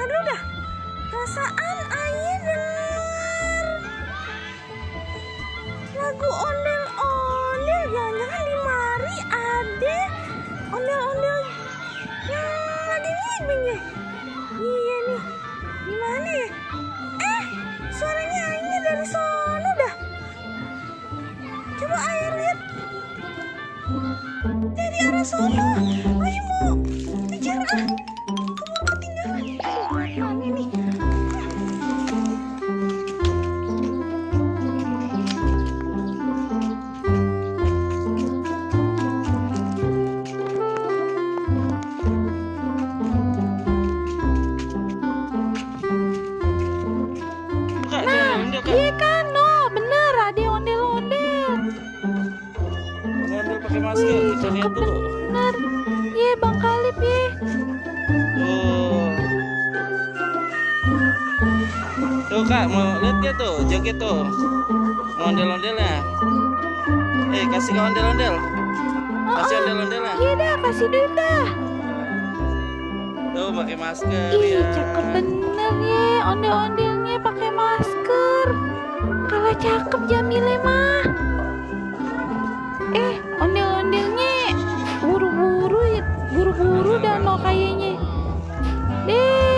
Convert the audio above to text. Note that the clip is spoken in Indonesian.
Tadi dah. Perasaan ayah denger lagu ondel-ondel. Jangan-jangan di mari ada ondel-ondel yang lagi ngibing ya. Iya nih. Gimana ya? Suaranya ayahnya dari sono dah. Coba ayah lihat. Dari arah sono. Ayah mau kejar Kamu ketinggalan. Mana nih? Iya kan, no, bener ada ondel-ondel. Ondel pakai masker, kita lihat dulu. Bener, iya Bang Kalip ya. Tuh Kak, mau lihat dia tuh, joget tuh. Mau ondel-ondelnya. Kasih ke ondel-ondel. Kasih ondel-ondelnya. Iya dah, kasih duit dah. Tuh pakai masker Ih, ya. cakep bener ya, ondel-ondelnya pakai masker. Kalau cakep Jamile mah. Ondel-ondelnya buru-buru dah no kayaknya. Deh.